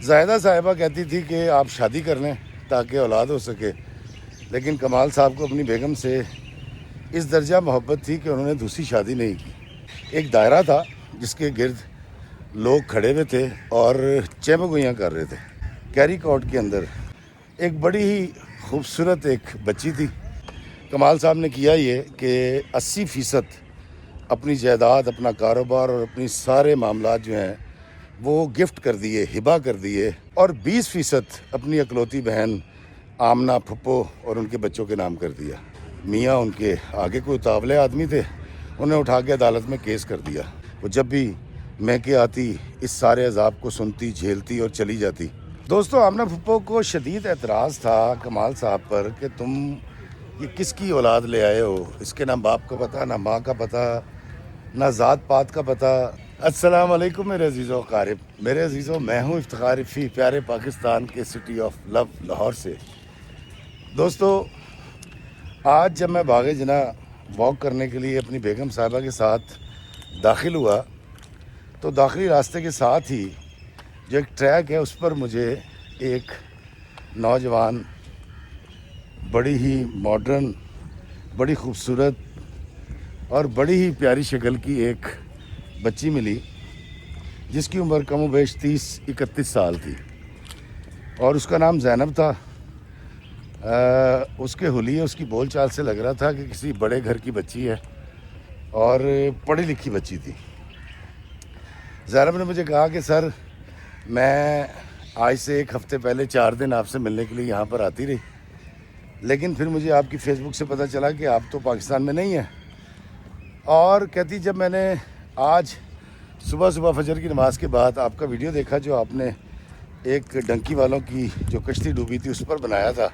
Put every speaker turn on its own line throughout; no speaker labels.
زاہدہ صاحبہ کہتی تھی کہ آپ شادی کر لیں تاکہ اولاد ہو سکے، لیکن کمال صاحب کو اپنی بیگم سے اس درجہ محبت تھی کہ انہوں نے دوسری شادی نہیں کی۔ ایک دائرہ تھا جس کے گرد لوگ کھڑے ہوئے تھے اور چیمگوئیاں کر رہے تھے۔ کیری کوٹ کے اندر ایک بڑی ہی خوبصورت ایک بچی تھی۔ کمال صاحب نے کیا یہ کہ 80% اپنی جائیداد، اپنا کاروبار اور اپنی سارے معاملات جو ہیں وہ گفٹ کر دیے، ہبہ کر دیے، اور 20% اپنی اکلوتی بہن آمنہ، پھپھو اور ان کے بچوں کے نام کر دیا۔ میاں ان کے آگے کوئی اتاولے آدمی تھے، انہیں اٹھا کے عدالت میں کیس کر دیا۔ وہ جب بھی میں کے آتی اس سارے عذاب کو سنتی، جھیلتی اور چلی جاتی۔ دوستو، آمنہ پھپھو کو شدید اعتراض تھا کمال صاحب پر کہ تم یہ کس کی اولاد لے آئے ہو، اس کے نہ باپ کا پتہ، نہ ماں کا پتہ، نہ ذات پات کا پتہ۔ السلام علیکم میرے عزیزو اقارب، میرے عزیزو، میں ہوں افتخار رفیع، پیارے پاکستان کے سٹی آف لو لاہور سے۔ دوستو، آج جب میں باغ جناح واک کرنے کے لیے اپنی بیگم صاحبہ کے ساتھ داخل ہوا تو داخلی راستے کے ساتھ ہی جو ایک ٹریک ہے اس پر مجھے ایک نوجوان، بڑی ہی ماڈرن، بڑی خوبصورت اور بڑی ہی پیاری شکل کی ایک بچی ملی جس کی عمر کم و بیش 30-31 سال تھی، اور اس کا نام زینب تھا۔ اس کے حلیے، اس کی بول چال سے لگ رہا تھا کہ کسی بڑے گھر کی بچی ہے اور پڑھی لکھی بچی تھی۔ زینب نے مجھے کہا کہ سر، میں آج سے 1 ہفتے پہلے 4 دن آپ سے ملنے کے لیے یہاں پر آتی رہی، لیکن پھر مجھے آپ کی فیس بک سے پتہ چلا کہ آپ تو پاکستان میں نہیں ہیں، اور کہتی جب میں نے آج صبح فجر کی نماز کے بعد آپ کا ویڈیو دیکھا جو آپ نے ایک ڈنکی والوں کی جو کشتی ڈوبی تھی اس پر بنایا تھا،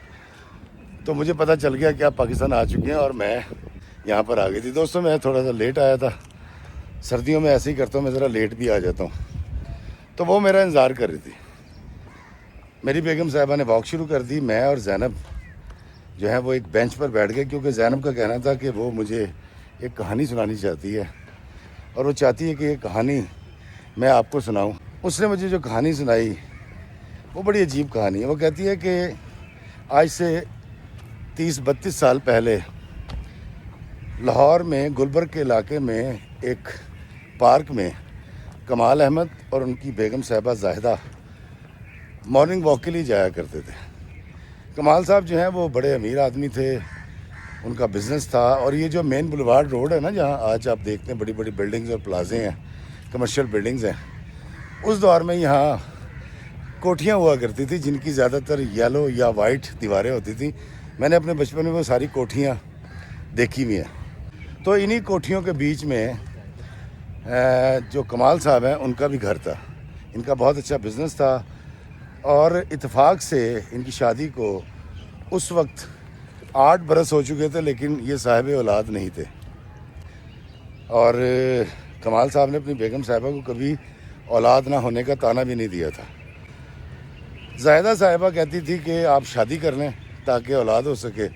تو مجھے پتہ چل گیا کہ آپ پاکستان آ چکے ہیں اور میں یہاں پر آ گئی تھی۔ دوستوں، میں تھوڑا سا لیٹ آیا تھا، سردیوں میں ایسے ہی کرتا ہوں، میں ذرا لیٹ بھی آ جاتا ہوں، تو وہ میرا انتظار کر رہی تھی۔ میری بیگم صاحبہ نے واک شروع کر دی، میں اور زینب جو ہے وہ ایک بینچ پر بیٹھ گئے، کیونکہ زینب کا کہنا تھا کہ وہ مجھے ایک کہانی سنانی چاہتی ہے اور وہ چاہتی ہے کہ یہ کہانی میں آپ کو سناؤں۔ اس نے مجھے جو کہانی سنائی وہ بڑی عجیب کہانی ہے۔ وہ کہتی ہے کہ آج سے 30-32 سال پہلے لاہور میں گلبرگ کے علاقے میں ایک پارک میں کمال احمد اور ان کی بیگم صاحبہ زاہدہ مارننگ واک کے لیے جایا کرتے تھے۔ کمال صاحب جو ہیں وہ بڑے امیر آدمی تھے، ان کا بزنس تھا، اور یہ جو مین بلوارڈ روڈ ہے نا جہاں آج آپ دیکھتے ہیں بڑی بڑی بلڈنگز اور پلازے ہیں، کمرشل بلڈنگز ہیں، اس دور میں یہاں کوٹھیاں ہوا کرتی تھی جن کی زیادہ تر یلو یا وائٹ دیواریں ہوتی تھیں۔ میں نے اپنے بچپن میں وہ ساری کوٹھیاں دیکھی ہوئی ہیں۔ تو انہی کوٹھیوں کے بیچ میں جو کمال صاحب ہیں ان کا بھی گھر تھا، ان کا بہت اچھا بزنس تھا، اور اتفاق سے ان کی شادی کو اس وقت 8 برس ہو چکے تھے، لیکن یہ صاحب اولاد نہیں تھے، اور کمال صاحب نے اپنی بیگم صاحبہ کو کبھی اولاد نہ ہونے کا طعنہ بھی نہیں دیا تھا۔ زاہدہ صاحبہ کہتی تھی کہ آپ شادی کر لیں تاکہ اولاد ہو سکے،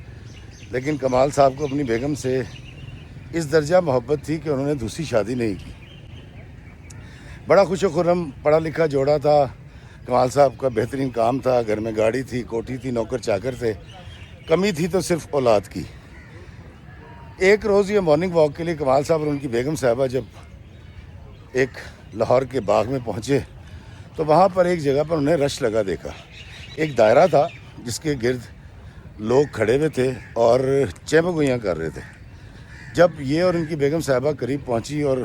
لیکن کمال صاحب کو اپنی بیگم سے اس درجہ محبت تھی کہ انہوں نے دوسری شادی نہیں کی۔ بڑا خوش و خرم پڑھا لکھا جوڑا تھا، کمال صاحب کا بہترین کام تھا، گھر میں گاڑی تھی، کوٹھی تھی، نوکر چاکر تھے، کمی تھی تو صرف اولاد کی۔ ایک روز یہ مارننگ واک کے لیے کمال صاحب اور ان کی بیگم صاحبہ جب ایک لاہور کے باغ میں پہنچے تو وہاں پر ایک جگہ پر انہیں رش لگا دیکھا۔ ایک دائرہ تھا جس کے گرد لوگ کھڑے ہوئے تھے اور چیمگوئیاں کر رہے تھے۔ جب یہ اور ان کی بیگم صاحبہ قریب پہنچی اور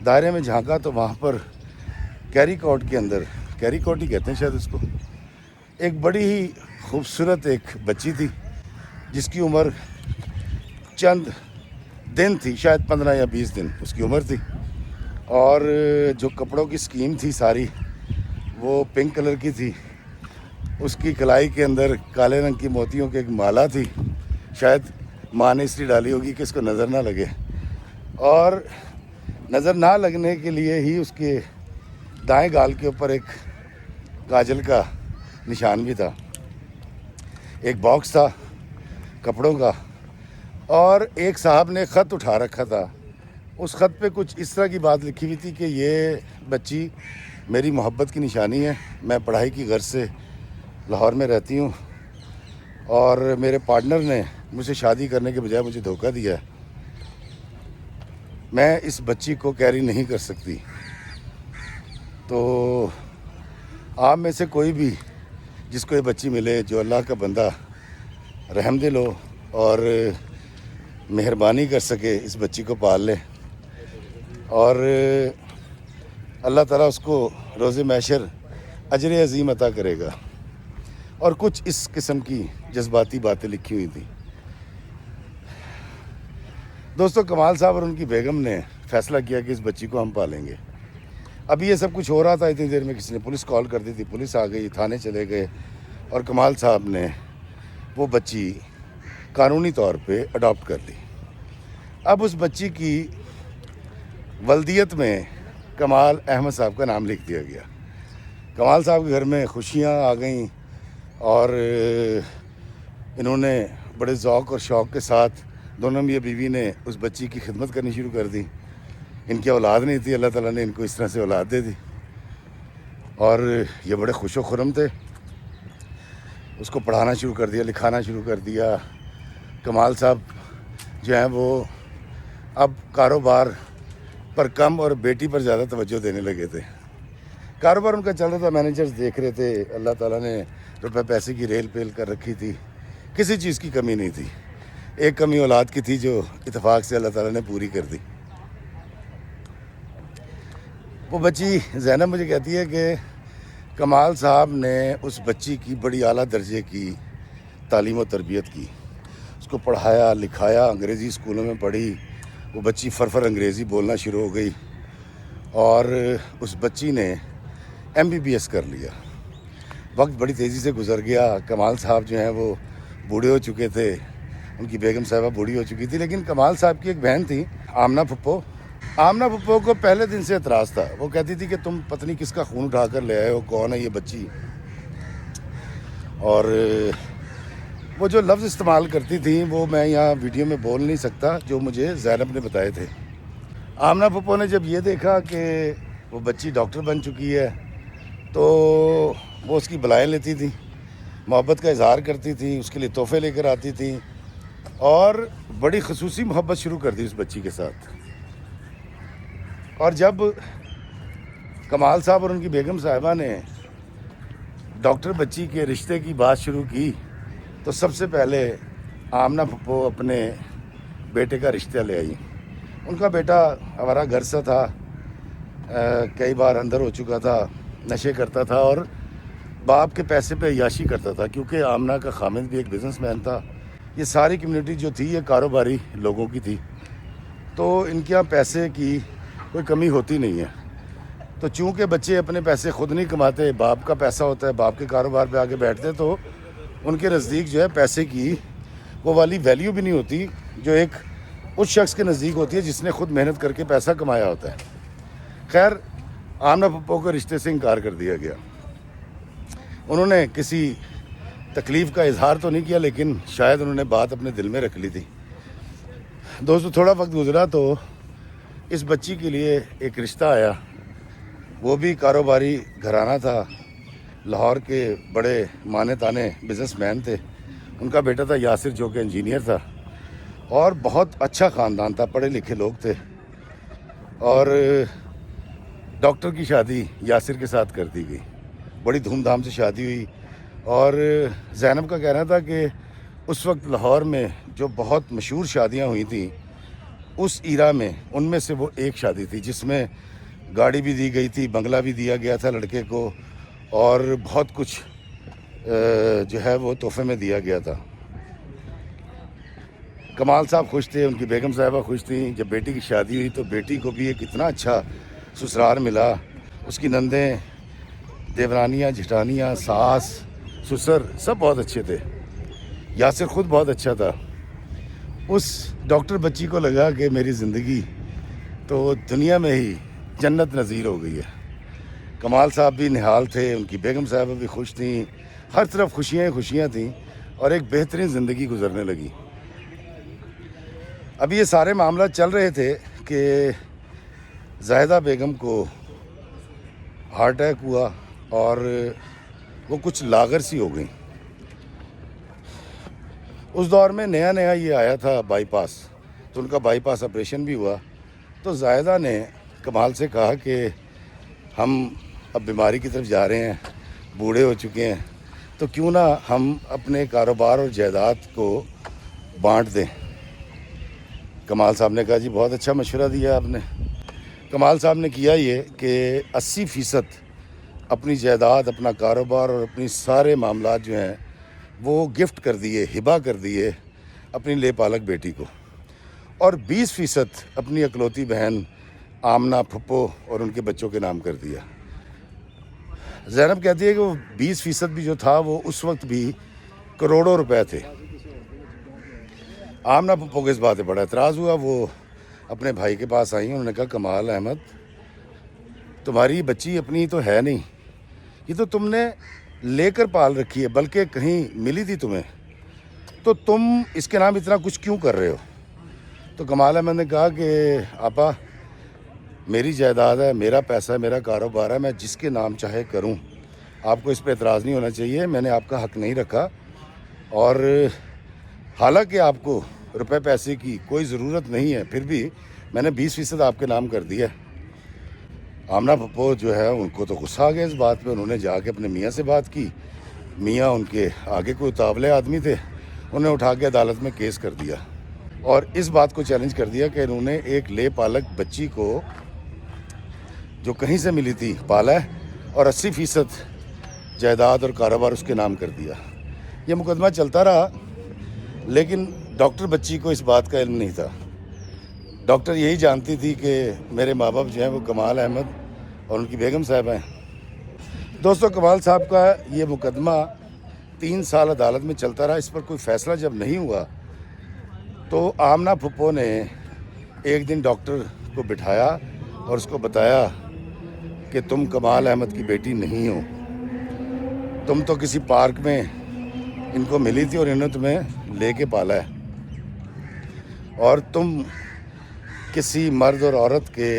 دائرے میں جھانکا تو وہاں پر کیری کوٹ کے اندر، کیری کوٹ ہی کہتے ہیں شاید اس کو، ایک بڑی ہی خوبصورت ایک بچی تھی جس کی عمر چند دن تھی، شاید 15 یا 20 دن اس کی عمر تھی، اور جو کپڑوں کی سکیم تھی ساری وہ پنک کلر کی تھی، اس کی کلائی کے اندر کالے رنگ کی موتیوں کی ایک مالا تھی، شاید ماں نے اس لیے ڈالی ہوگی کہ اس کو نظر نہ لگے، اور نظر نہ لگنے کے لیے ہی اس کے دائیں گال کے اوپر ایک کاجل کا نشان بھی تھا۔ ایک باکس تھا کپڑوں کا، اور ایک صاحب نے خط اٹھا رکھا تھا، اس خط پہ کچھ اس طرح کی بات لکھی ہوئی تھی کہ یہ بچی میری محبت کی نشانی ہے. میں پڑھائی کی غرض سے لاہور میں رہتی ہوں اور میرے پارٹنر نے مجھ سے شادی کرنے کے بجائے مجھے دھوکہ دیا. میں اس بچی کو کیری نہیں کر سکتی. تو آپ میں سے کوئی بھی جس کو یہ بچی ملے جو اللہ کا بندہ رحم دل ہو اور مہربانی کر سکے اس بچی کو پال لے اور اللہ تعالیٰ اس کو روز محشر اجر عظیم عطا کرے گا. اور کچھ اس قسم کی جذباتی باتیں لکھی ہوئی تھیں. دوستو کمال صاحب اور ان کی بیگم نے فیصلہ کیا کہ اس بچی کو ہم پالیں گے. ابھی یہ سب کچھ ہو رہا تھا، اتنی دیر میں کسی نے پولیس کال کر دی تھی. پولیس آ گئی، تھانے چلے گئے اور کمال صاحب نے وہ بچی قانونی طور پہ اڈاپٹ کر لی. اب اس بچی کی ولدیت میں کمال احمد صاحب کا نام لکھ دیا گیا. کمال صاحب کے گھر میں خوشیاں آ گئیں اور انہوں نے بڑے ذوق اور شوق کے ساتھ دونوں میاں بیوی نے اس بچی کی خدمت کرنی شروع کر دی. ان کی اولاد نہیں تھی، اللہ تعالیٰ نے ان کو اس طرح سے اولاد دے دی اور یہ بڑے خوش و خرم تھے. اس کو پڑھانا شروع کر دیا، لکھانا شروع کر دیا. کمال صاحب جو ہیں وہ اب کاروبار پر کم اور بیٹی پر زیادہ توجہ دینے لگے تھے. کاروبار ان کا چل رہا تھا، مینیجرز دیکھ رہے تھے. اللہ تعالیٰ نے روپے پیسے کی ریل پیل کر رکھی تھی، کسی چیز کی کمی نہیں تھی. ایک کمی اولاد کی تھی جو اتفاق سے اللہ تعالیٰ نے پوری کر دی. وہ بچی زینب مجھے کہتی ہے کہ کمال صاحب نے اس بچی کی بڑی اعلیٰ درجے کی تعلیم و تربیت کی. اس کو پڑھایا لکھایا، انگریزی اسکولوں میں پڑھی. وہ بچی فرفر انگریزی بولنا شروع ہو گئی اور اس بچی نے MBBS کر لیا. وقت بڑی تیزی سے گزر گیا. کمال صاحب جو ہیں وہ بوڑھے ہو چکے تھے، ان کی بیگم صاحبہ بوڑھی ہو چکی تھی. لیکن کمال صاحب کی ایک بہن تھی آمنہ پھپھو. آمنہ پھپھو کو پہلے دن سے اعتراض تھا. وہ کہتی تھی کہ تم پتنی کس کا خون اٹھا کر لے آئے ہو، کون ہے یہ بچی. اور وہ جو لفظ استعمال کرتی تھیں وہ میں یہاں ویڈیو میں بول نہیں سکتا، جو مجھے زینب نے بتائے تھے. آمنہ پھپھو نے جب یہ دیکھا کہ وہ بچی ڈاکٹر بن چکی ہے تو وہ اس کی بلائیں لیتی تھی، محبت کا اظہار کرتی تھی، اس کے لیے تحفے لے کر آتی تھیں اور بڑی خصوصی محبت شروع کر دی اس بچی کے ساتھ. اور جب کمال صاحب اور ان کی بیگم صاحبہ نے ڈاکٹر بچی کے رشتے کی بات شروع کی تو سب سے پہلے آمنہ پھپھو اپنے بیٹے کا رشتہ لے آئی. ان کا بیٹا ہمارا گھر سا تھا، کئی بار اندر ہو چکا تھا، نشے کرتا تھا اور باپ کے پیسے پہ عیاشی کرتا تھا. کیونکہ آمنہ کا خامد بھی ایک بزنس مین تھا. یہ ساری کمیونٹی جو تھی یہ کاروباری لوگوں کی تھی، تو ان کے یہاں پیسے کی کوئی کمی ہوتی نہیں ہے. تو چونکہ بچے اپنے پیسے خود نہیں کماتے، باپ کا پیسہ ہوتا ہے، باپ کے کاروبار پہ آگے بیٹھتے، تو ان کے نزدیک جو ہے پیسے کی وہ والی ویلیو بھی نہیں ہوتی جو ایک اس شخص کے نزدیک ہوتی ہے جس نے خود محنت کر کے پیسہ کمایا ہوتا ہے. خیر آمنہ پھپھو کو رشتے سے انکار کر دیا گیا. انہوں نے کسی تکلیف کا اظہار تو نہیں کیا، لیکن شاید انہوں نے بات اپنے دل میں رکھ لی تھی. دوستو تھوڑا وقت گزرا تو اس بچی کے لیے ایک رشتہ آیا. وہ بھی کاروباری گھرانہ تھا، لاہور کے بڑے مانے تانے بزنس مین تھے. ان کا بیٹا تھا یاسر جو کہ انجینئر تھا اور بہت اچھا خاندان تھا، پڑھے لکھے لوگ تھے. اور ڈاکٹر کی شادی یاسر کے ساتھ کر دی گئی. بڑی دھوم دھام سے شادی ہوئی. اور زینب کا کہنا تھا کہ اس وقت لاہور میں جو بہت مشہور شادیاں ہوئی تھیں اس ایرا میں، ان میں سے وہ ایک شادی تھی جس میں گاڑی بھی دی گئی تھی، بنگلہ بھی دیا گیا تھا لڑکے کو اور بہت کچھ جو ہے وہ تحفے میں دیا گیا تھا. کمال صاحب خوش تھے، ان کی بیگم صاحبہ خوش تھیں. جب بیٹی کی شادی ہوئی تو بیٹی کو بھی ایک اتنا اچھا سسرال ملا. اس کی نندیں، دیورانیاں، جھٹانیاں، ساس، سسر سب بہت اچھے تھے. یاسر خود بہت اچھا تھا. اس ڈاکٹر بچی کو لگا کہ میری زندگی تو دنیا میں ہی جنت نظیر ہو گئی ہے. کمال صاحب بھی نہال تھے، ان کی بیگم صاحبہ بھی خوش تھیں. ہر طرف خوشیاں خوشیاں تھیں اور ایک بہترین زندگی گزرنے لگی. ابھی یہ سارے معاملات چل رہے تھے کہ زاہدہ بیگم کو ہارٹ اٹیک ہوا اور وہ کچھ لاغر سی ہو گئی. اس دور میں نیا نیا یہ آیا تھا بائی پاس، تو ان کا بائی پاس آپریشن بھی ہوا. تو زائدہ نے کمال سے کہا کہ ہم اب بیماری کی طرف جا رہے ہیں، بوڑھے ہو چکے ہیں، تو کیوں نہ ہم اپنے کاروبار اور جائیداد کو بانٹ دیں. کمال صاحب نے کہا جی بہت اچھا مشورہ دیا آپ نے. کمال صاحب نے کیا یہ کہ 80% اپنی جائیداد، اپنا کاروبار اور اپنی سارے معاملات جو ہیں وہ گفٹ کر دیے، ہبہ کر دیے اپنی لے پالک بیٹی کو، اور 20% اپنی اکلوتی بہن آمنہ پھپھو اور ان کے بچوں کے نام کر دیا. زینب کہتی ہے کہ وہ 20% بھی جو تھا وہ اس وقت بھی کروڑوں روپے تھے. آمنہ پھپھو کو اس بات پہ بڑا اعتراض ہوا. وہ اپنے بھائی کے پاس آئیں، انہوں نے کہا کمال احمد تمہاری بچی اپنی تو ہے نہیں، یہ تو تم نے لے کر پال رکھی ہے، بلکہ کہیں ملی تھی تمہیں، تو تم اس کے نام اتنا کچھ کیوں کر رہے ہو؟ تو کمال احمد نے کہا کہ آپا میری جائیداد ہے، میرا پیسہ ہے، میرا کاروبار ہے، میں جس کے نام چاہے کروں، آپ کو اس پہ اعتراض نہیں ہونا چاہیے. میں نے آپ کا حق نہیں رکھا، اور حالانکہ آپ کو روپے پیسے کی کوئی ضرورت نہیں ہے، پھر بھی میں نے 20% آپ کے نام کر دیا. آمنہ پھپھو جو ہے ان کو تو غصہ آ گیا اس بات پہ. انہوں نے جا کے اپنے میاں سے بات کی. میاں ان کے آگے کوئی اتاولے آدمی تھے، انہوں نے اٹھا کے عدالت میں کیس کر دیا اور اس بات کو چیلنج کر دیا کہ انہوں نے ایک لے پالک بچی کو جو کہیں سے ملی تھی پالا ہے، اور 80% جائیداد اور کاروبار اس کے نام کر دیا. یہ مقدمہ چلتا رہا، لیکن ڈاکٹر بچی کو اس بات کا علم نہیں تھا. ڈاکٹر یہی جانتی تھی کہ میرے ماں باپ جو ہیں وہ کمال احمد اور ان کی بیگم صاحبہ ہیں. دوستو کمال صاحب کا یہ مقدمہ 3 سال عدالت میں چلتا رہا. اس پر کوئی فیصلہ جب نہیں ہوا تو آمنہ پھپھو نے ایک دن ڈاکٹر کو بٹھایا اور اس کو بتایا کہ تم کمال احمد کی بیٹی نہیں ہو، تم تو کسی پارک میں ان کو ملی تھی اور انہوں نے تمہیں لے کے پالا ہے، اور تم کسی مرد اور عورت کے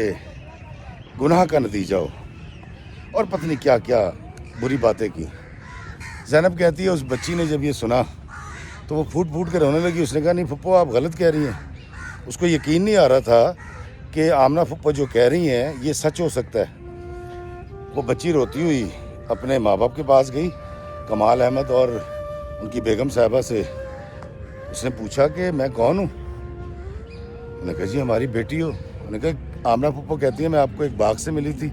گناہ کا نتیجہ ہو، اور پتہ نہیں کیا کیا بری باتیں کی. زینب کہتی ہے اس بچی نے جب یہ سنا تو وہ پھوٹ پھوٹ کے رونے لگی. اس نے کہا نہیں پھپھو آپ غلط کہہ رہی ہیں. اس کو یقین نہیں آ رہا تھا کہ آمنہ پھپھو جو کہہ رہی ہیں یہ سچ ہو سکتا ہے. وہ بچی روتی ہوئی اپنے ماں باپ کے پاس گئی، کمال احمد اور ان کی بیگم صاحبہ سے. اس نے پوچھا کہ میں کون ہوں؟ انہوں نے کہا جی ہماری بیٹی ہو. انہوں نے کہا آمنہ پھپھو کہتی ہے میں آپ کو ایک باغ سے ملی تھی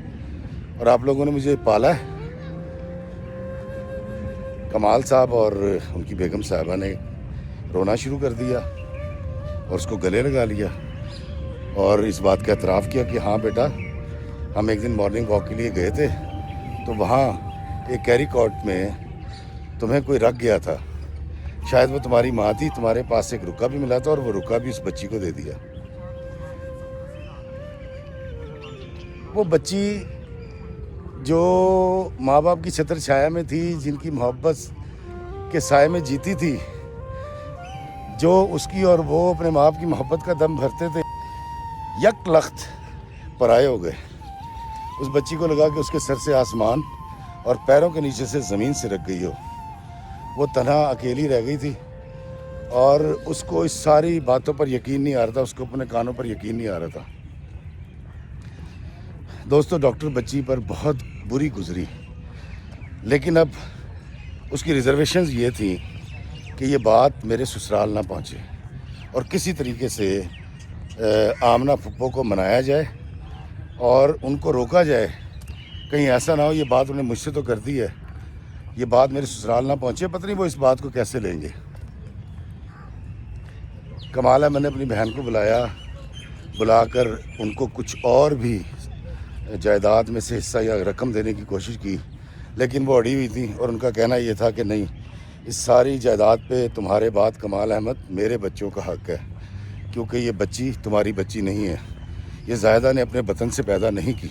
اور آپ لوگوں نے مجھے پالا ہے. کمال صاحب اور ان کی بیگم صاحبہ نے رونا شروع کر دیا اور اس کو گلے لگا لیا اور اس بات کا اعتراف کیا کہ ہاں بیٹا ہم ایک دن مارننگ واک کے لیے گئے تھے، تو وہاں ایک کیری کاٹ میں تمہیں کوئی رکھ گیا تھا، شاید وہ تمہاری ماں تھی، تمہارے پاس ایک رکا بھی ملا تھا اور وہ رکا بھی اس بچی کو دے دیا. وہ بچی جو ماں باپ کی چھتر چھایا میں تھی، جن کی محبت کے سائے میں جیتی تھی، جو اس کی اور وہ اپنے ماں باپ کی محبت کا دم بھرتے تھے، یک لخت پرائے ہو گئے. اس بچی کو لگا کہ اس کے سر سے آسمان اور پیروں کے نیچے سے زمین سے رکھ گئی ہو. وہ تنہا اکیلی رہ گئی تھی اور اس کو اس ساری باتوں پر یقین نہیں آ رہا تھا، اس کو اپنے کانوں پر یقین نہیں آ رہا تھا. دوستو ڈاکٹر بچی پر بہت بری گزری، لیکن اب اس کی ریزرویشنز یہ تھیں کہ یہ بات میرے سسرال نہ پہنچے اور کسی طریقے سے آمنہ پھپھو کو منایا جائے اور ان کو روکا جائے. کہیں ایسا نہ ہو یہ بات انہیں مجھ سے تو کر دی ہے، یہ بات میرے سسرال نہ پہنچے. پتہ نہیں وہ اس بات کو کیسے لیں گے. کمال احمد نے اپنی بہن کو بلا کر ان کو کچھ اور بھی جائیداد میں سے حصہ یا رقم دینے کی کوشش کی، لیکن وہ اڑی ہوئی تھی اور ان کا کہنا یہ تھا کہ نہیں، اس ساری جائیداد پہ تمہارے بعد کمال احمد میرے بچوں کا حق ہے، کیونکہ یہ بچی تمہاری بچی نہیں ہے، یہ زائدہ نے اپنے وطن سے پیدا نہیں کی.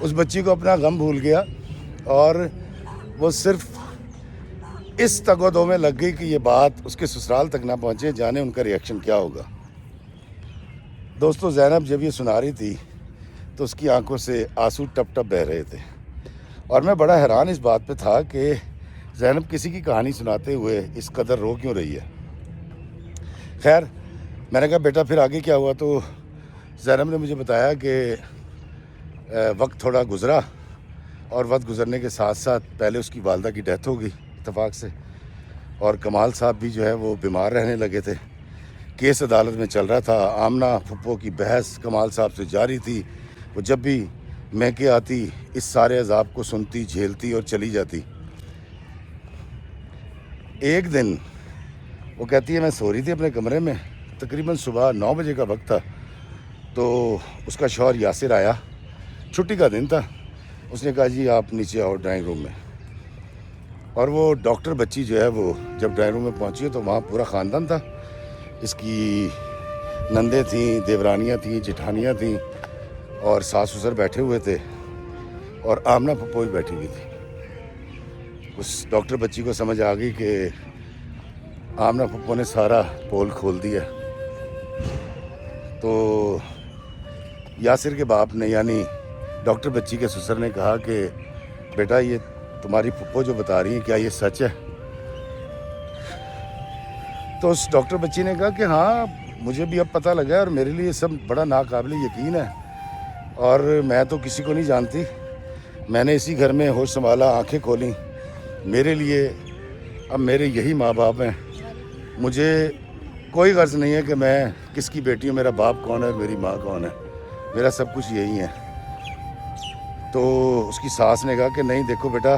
اس بچی کو اپنا غم بھول گیا اور وہ صرف اس تگ و دو میں لگ گئی کہ یہ بات اس کے سسرال تک نہ پہنچے، جانے ان کا ریئیکشن کیا ہوگا. دوستو زینب جب یہ سنا رہی تھی تو اس کی آنکھوں سے آنسو ٹپ ٹپ بہہ رہے تھے، اور میں بڑا حیران اس بات پہ تھا کہ زینب کسی کی کہانی سناتے ہوئے اس قدر رو کیوں رہی ہے۔ خیر میں نے کہا بیٹا پھر آگے کیا ہوا؟ تو زینب نے مجھے بتایا کہ وقت تھوڑا گزرا، اور وقت گزرنے کے ساتھ ساتھ پہلے اس کی والدہ کی ڈیتھ ہو گئی اتفاق سے، اور کمال صاحب بھی جو ہے وہ بیمار رہنے لگے تھے۔ کیس عدالت میں چل رہا تھا، آمنہ پھپھو کی بحث کمال صاحب سے جاری تھی۔ وہ جب بھی میکے آتی اس سارے عذاب کو سنتی، جھیلتی اور چلی جاتی۔ ایک دن وہ کہتی ہے میں سو رہی تھی اپنے کمرے میں، تقریباً صبح 9 بجے کا وقت تھا، تو اس کا شوہر یاسر آیا، چھٹی کا دن تھا۔ اس نے کہا جی آپ نیچے آؤ ڈرائنگ روم میں، اور وہ ڈاکٹر بچی جو ہے وہ جب ڈرائنگ روم میں پہنچی تو وہاں پورا خاندان تھا، اس کی نندیں تھیں، دیورانیاں تھیں، جٹھانیاں تھیں، اور ساس سسر بیٹھے ہوئے تھے، اور آمنہ پھپھو بھی بیٹھی ہوئی تھی۔ اس ڈاکٹر بچی کو سمجھ آ گئی کہ آمنہ پھپھو نے سارا پول کھول دیا، تو یاسر کے باپ نے یعنی ڈاکٹر بچی کے سسر نے کہا کہ بیٹا یہ تمہاری پھپھو جو بتا رہی ہیں کیا یہ سچ ہے؟ تو اس ڈاکٹر بچی نے کہا کہ ہاں مجھے بھی اب پتہ لگا ہے، اور میرے لیے سب بڑا ناقابل یقین ہے، اور میں تو کسی کو نہیں جانتی، میں نے اسی گھر میں ہوش سنبھالا، آنکھیں کھولیں، میرے لیے اب میرے یہی ماں باپ ہیں، مجھے کوئی غرض نہیں ہے کہ میں کس کی بیٹی ہوں، میرا باپ کون ہے اور میری ماں کون ہے، میرا سب کچھ یہی ہے۔ تو اس کی ساس نے کہا کہ نہیں دیکھو بیٹا،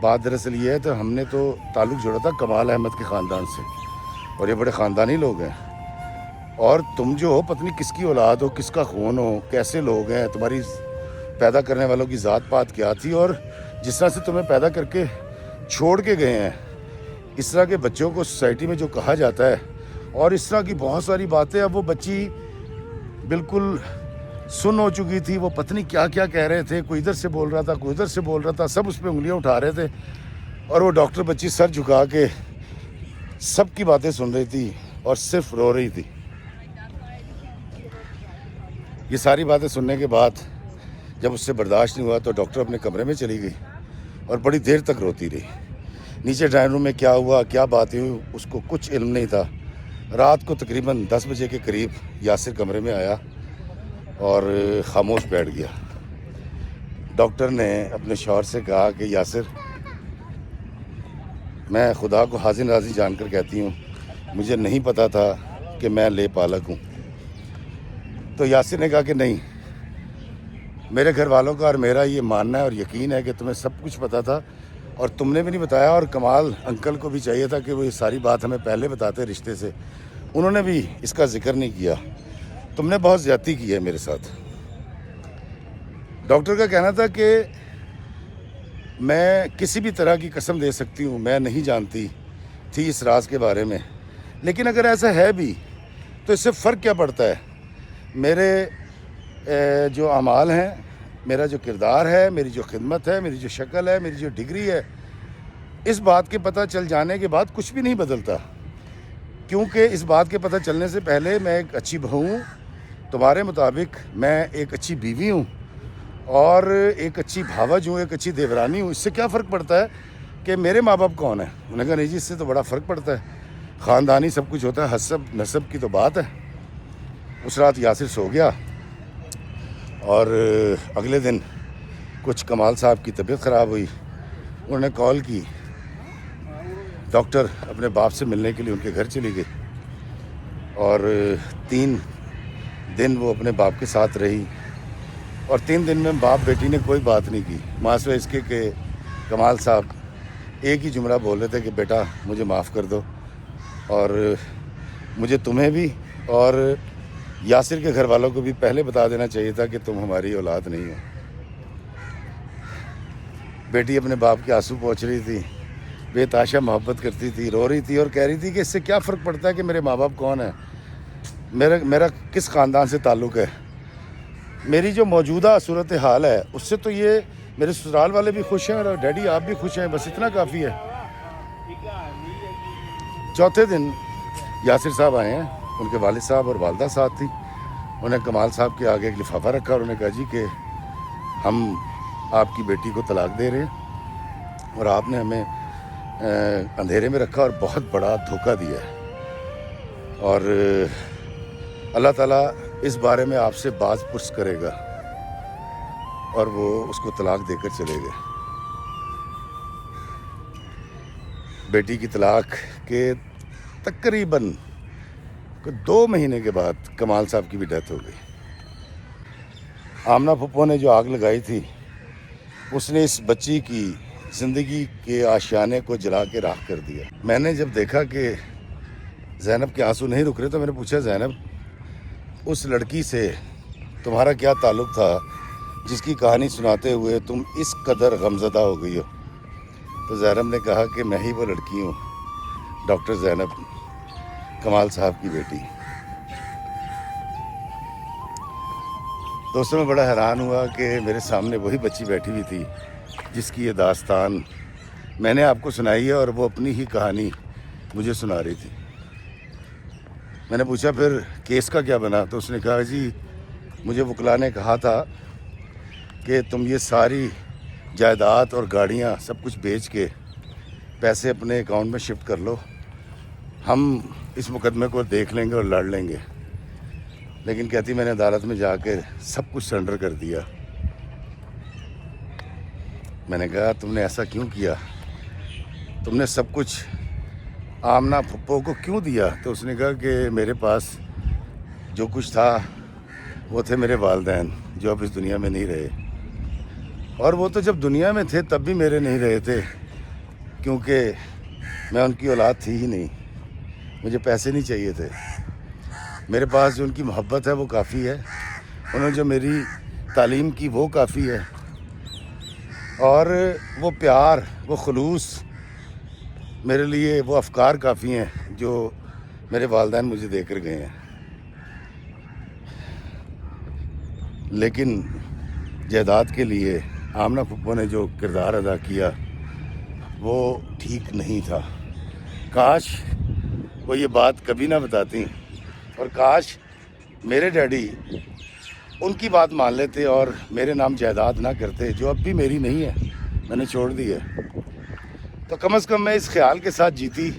بات دراصل یہ ہے، تو ہم نے تو تعلق جوڑا تھا کمال احمد کے خاندان سے، اور یہ بڑے خاندانی لوگ ہیں، اور تم جو ہو پتہ نہیں کس کی اولاد ہو، کس کا خون ہو، کیسے لوگ ہیں، تمہاری پیدا کرنے والوں کی ذات پات کیا تھی، اور جس طرح سے تمہیں پیدا کر کے چھوڑ کے گئے ہیں، اس طرح کے بچوں کو سوسائٹی میں جو کہا جاتا ہے، اور اس طرح کی بہت ساری باتیں۔ اب وہ بچی بالکل سن ہو چکی تھی، وہ پتہ نہیں کیا کیا کہہ رہے تھے، کوئی ادھر سے بول رہا تھا، کوئی ادھر سے بول رہا تھا، سب اس پہ انگلیاں اٹھا رہے تھے، اور وہ ڈاکٹر بچی سر جھکا کے سب کی باتیں سن رہی تھی اور صرف رو رہی تھی۔ یہ ساری باتیں سننے کے بعد جب اس سے برداشت نہیں ہوا تو ڈاکٹر اپنے کمرے میں چلی گئی، اور بڑی دیر تک روتی رہی۔ نیچے ڈرائنگ روم میں کیا ہوا، کیا باتیں ہوئی، اس کو کچھ علم نہیں تھا۔ رات کو تقریباً 10 بجے کے قریب یاسر کمرے میں آیا اور خاموش بیٹھ گیا۔ ڈاکٹر نے اپنے شوہر سے کہا کہ یاسر، میں خدا کو حاضر ناظر جان کر کہتی ہوں مجھے نہیں پتا تھا کہ میں لے پالک ہوں۔ تو یاسر نے کہا کہ نہیں، میرے گھر والوں کا اور میرا یہ ماننا ہے اور یقین ہے کہ تمہیں سب کچھ پتا تھا، اور تم نے بھی نہیں بتایا، اور کمال انکل کو بھی چاہیے تھا کہ وہ یہ ساری بات ہمیں پہلے بتاتے رشتے سے، انہوں نے بھی اس کا ذکر نہیں کیا، تم نے بہت زیادتی کی ہے میرے ساتھ۔ ڈاکٹر کا کہنا تھا کہ میں کسی بھی طرح کی قسم دے سکتی ہوں، میں نہیں جانتی تھی اس راز کے بارے میں، لیکن اگر ایسا ہے بھی تو اس سے فرق کیا پڑتا ہے؟ میرے جو اعمال ہیں، میرا جو کردار ہے، میری جو خدمت ہے، میری جو شکل ہے، میری جو ڈگری ہے، اس بات کے پتہ چل جانے کے بعد کچھ بھی نہیں بدلتا، کیونکہ اس بات کے پتہ چلنے سے پہلے میں ایک اچھی بہو ہوں، تمہارے مطابق میں ایک اچھی بیوی ہوں، اور ایک اچھی بھاوج ہوں، ایک اچھی دیورانی ہوں۔ اس سے کیا فرق پڑتا ہے کہ میرے ماں باپ کون ہیں؟ انہوں نے کہا نہیں جی اس سے تو بڑا فرق پڑتا ہے، خاندانی سب کچھ ہوتا ہے، حسب نسب کی تو بات ہے۔ اس رات یاسر سو گیا، اور اگلے دن کچھ کمال صاحب کی طبیعت خراب ہوئی، انہوں نے کال کی، ڈاکٹر اپنے باپ سے ملنے کے لیے ان کے گھر چلی گئی، اور 3 دن وہ اپنے باپ کے ساتھ رہی، اور 3 دن میں باپ بیٹی نے کوئی بات نہیں کی، ماسوائے اس کے کہ کمال صاحب ایک ہی جملہ بول رہے تھے کہ بیٹا مجھے معاف کر دو، اور مجھے تمہیں بھی اور یاسر کے گھر والوں کو بھی پہلے بتا دینا چاہیے تھا کہ تم ہماری اولاد نہیں ہو۔ بیٹی اپنے باپ کے آنسو پہنچ رہی تھی، بے تحاشا محبت کرتی تھی، رو رہی تھی، اور کہہ رہی تھی کہ اس سے کیا فرق پڑتا ہے کہ میرے ماں باپ کون ہیں، میرا کس خاندان سے تعلق ہے، میری جو موجودہ صورتحال ہے اس سے تو یہ میرے سسرال والے بھی خوش ہیں، اور ڈیڈی آپ بھی خوش ہیں، بس اتنا کافی ہے۔ چوتھے دن یاسر صاحب آئے ہیں، ان کے والد صاحب اور والدہ ساتھ تھی، انہیں کمال صاحب کے آگے ایک لفافہ رکھا اور انہوں نے کہا جی کہ ہم آپ کی بیٹی کو طلاق دے رہے ہیں اور آپ نے ہمیں اندھیرے میں رکھا اور بہت بڑا دھوکہ دیا ہے، اور اللہ تعالیٰ اس بارے میں آپ سے باز پرس کرے گا، اور وہ اس کو طلاق دے کر چلے گئے۔ بیٹی کی طلاق کے تقریباً 2 مہینے کے بعد کمال صاحب کی بھی ڈیتھ ہو گئی۔ آمنہ پھپھو نے جو آگ لگائی تھی، اس نے اس بچی کی زندگی کے آشیانے کو جلا کے راکھ کر دیا۔ میں نے جب دیکھا کہ زینب کے آنسو نہیں رک رہے تو میں نے پوچھا، زینب اس لڑکی سے تمہارا کیا تعلق تھا جس کی کہانی سناتے ہوئے تم اس قدر غمزدہ ہو گئی ہو؟ تو زینب نے کہا کہ میں ہی وہ لڑکی ہوں، ڈاکٹر زینب، کمال صاحب کی بیٹی۔ دوستوں میں بڑا حیران ہوا کہ میرے سامنے وہی بچی بیٹھی ہوئی تھی جس کی یہ داستان میں نے آپ کو سنائی ہے، اور وہ اپنی ہی کہانی مجھے سنا رہی تھی۔ میں نے پوچھا پھر کیس کا کیا بنا؟ تو اس نے کہا جی مجھے وکلا نے کہا تھا کہ تم یہ ساری جائیداد اور گاڑیاں سب کچھ بیچ کے پیسے اپنے اکاؤنٹ میں شفٹ کر لو، ہم اس مقدمے کو دیکھ لیں گے اور لڑ لیں گے۔ لیکن کہتی میں نے عدالت میں جا کے سب کچھ سرنڈر کر دیا۔ میں نے کہا تم نے ایسا کیوں کیا؟ تم نے سب کچھ آمنہ پھپھو کو کیوں دیا؟ تو اس نے کہا کہ میرے پاس جو کچھ تھا وہ تھے میرے والدین جو اب اس دنیا میں نہیں رہے، اور وہ تو جب دنیا میں تھے تب بھی میرے نہیں رہے تھے، کیونکہ میں ان کی اولاد تھی ہی نہیں، مجھے پیسے نہیں چاہیے تھے، میرے پاس جو ان کی محبت ہے وہ کافی ہے، انہوں نے جو میری تعلیم کی وہ کافی ہے، اور وہ پیار، وہ خلوص میرے لیے، وہ افکار کافی ہیں جو میرے والدین مجھے دے کر گئے ہیں۔ لیکن جائیداد کے لیے آمنہ پھپھو نے جو کردار ادا کیا وہ ٹھیک نہیں تھا۔ کاش وہ یہ بات کبھی نہ بتاتی، اور کاش میرے ڈیڈی ان کی بات مان لیتے اور میرے نام جائیداد نہ کرتے، جو اب بھی میری نہیں ہے، میں نے چھوڑ دی ہے۔ تو کم از کم میں اس خیال کے ساتھ جیتی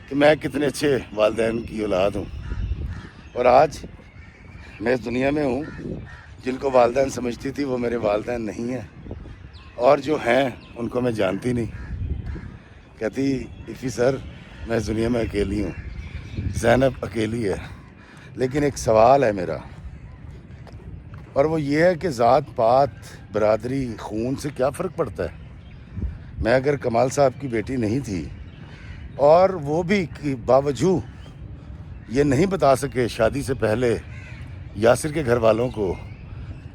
کہ میں کتنے اچھے والدین کی اولاد ہوں، اور آج میں اس دنیا میں ہوں، جن کو والدین سمجھتی تھی وہ میرے والدین نہیں ہیں، اور جو ہیں ان کو میں جانتی نہیں۔ کہتی ایفی سر میں اس دنیا میں اکیلی ہوں، زینب اکیلی ہے، لیکن ایک سوال ہے میرا، اور وہ یہ ہے کہ ذات پات، برادری، خون سے کیا فرق پڑتا ہے؟ میں اگر کمال صاحب کی بیٹی نہیں تھی، اور وہ بھی باوجود یہ نہیں بتا سکے شادی سے پہلے یاسر کے گھر والوں کو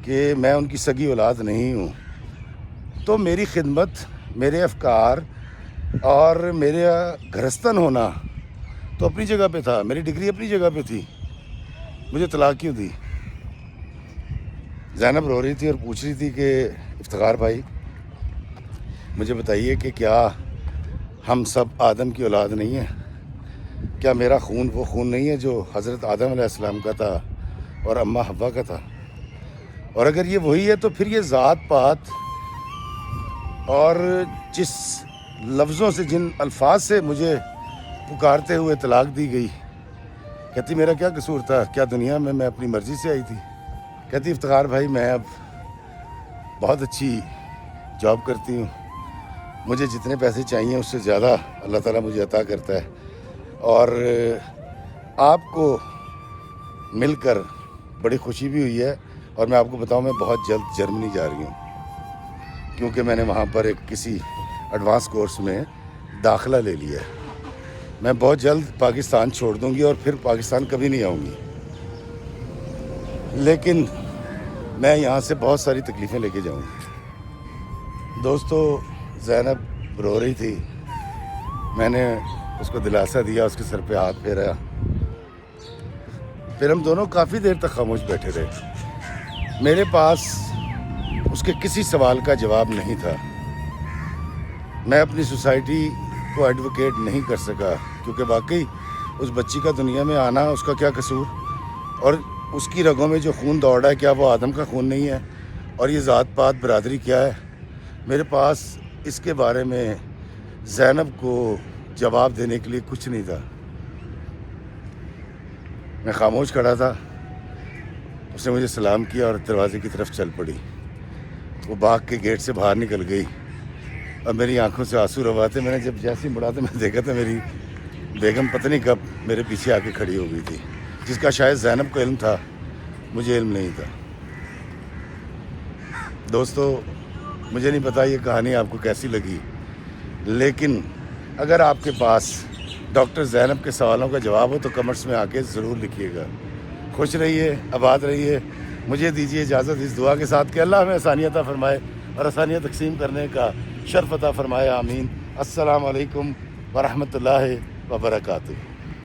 کہ میں ان کی سگی اولاد نہیں ہوں، تو میری خدمت، میرے افکار اور میرا گھرستن ہونا تو اپنی جگہ پہ تھا، میری ڈگری اپنی جگہ پہ تھی، مجھے طلاق کیوں دی؟ زینب رو رہی تھی اور پوچھ رہی تھی کہ افتخار بھائی مجھے بتائیے کہ کیا ہم سب آدم کی اولاد نہیں ہیں؟ کیا میرا خون وہ خون نہیں ہے جو حضرت آدم علیہ السلام کا تھا اور اماں حوا کا تھا؟ اور اگر یہ وہی ہے تو پھر یہ ذات پات اور جس لفظوں سے، جن الفاظ سے مجھے پکارتے ہوئے طلاق دی گئی، کہتی میرا کیا قصور تھا؟ کیا دنیا میں اپنی مرضی سے آئی تھی؟ کہتی افتخار بھائی میں اب بہت اچھی جاب کرتی ہوں، مجھے جتنے پیسے چاہیے اس سے زیادہ اللہ تعالیٰ مجھے عطا کرتا ہے، اور آپ کو مل کر بڑی خوشی بھی ہوئی ہے، اور میں آپ کو بتاؤں میں بہت جلد جرمنی جا رہی ہوں، کیونکہ میں نے وہاں پر ایک کسی ایڈوانس کورس میں داخلہ لے لیا ہے۔ میں بہت جلد پاکستان چھوڑ دوں گی اور پھر پاکستان کبھی نہیں آؤں گی، لیکن میں یہاں سے بہت ساری تکلیفیں لے کے جاؤں گی۔ دوستو زینب رو رہی تھی، میں نے اس کو دلاسا دیا، اس کے سر پہ ہاتھ پھیرا، پھر ہم دونوں کافی دیر تک خاموش بیٹھے رہے۔ میرے پاس اس کے کسی سوال کا جواب نہیں تھا، میں اپنی سوسائٹی کو ایڈوکیٹ نہیں کر سکا، کیونکہ واقعی اس بچی کا دنیا میں آنا، اس کا کیا قصور، اور اس کی رگوں میں جو خون دوڑ رہا ہے کیا وہ آدم کا خون نہیں ہے؟ اور یہ ذات پات برادری کیا ہے؟ میرے پاس اس کے بارے میں زینب کو جواب دینے کے لیے کچھ نہیں تھا. میں خاموش کھڑا تھا. اس نے مجھے سلام کیا اور دروازے کی طرف چل پڑی. وہ باغ کے گیٹ سے باہر نکل گئی اور میری آنکھوں سے آنسو روا تھے. میں نے جب جیسے ہی مڑا تو میں دیکھا تھا میری بیگم پتہ نہیں کب میرے پیچھے آ کے کھڑی ہو گئی تھی، جس کا شاید زینب کو علم تھا، مجھے علم نہیں تھا. دوستو، مجھے نہیں پتا یہ کہانی آپ کو کیسی لگی، لیکن اگر آپ کے پاس ڈاکٹر زینب کے سوالوں کا جواب ہو تو کمنٹس میں آ کے ضرور لکھیے گا. خوش رہیے، آباد رہیے. مجھے دیجیے اجازت اس دعا کے ساتھ کہ اللہ ہمیں آسانیاں عطا فرمائے اور آسانیاں تقسیم کرنے کا شرف عطا فرمائے. آمین. السلام علیکم ورحمۃ اللہ وبرکاتہ.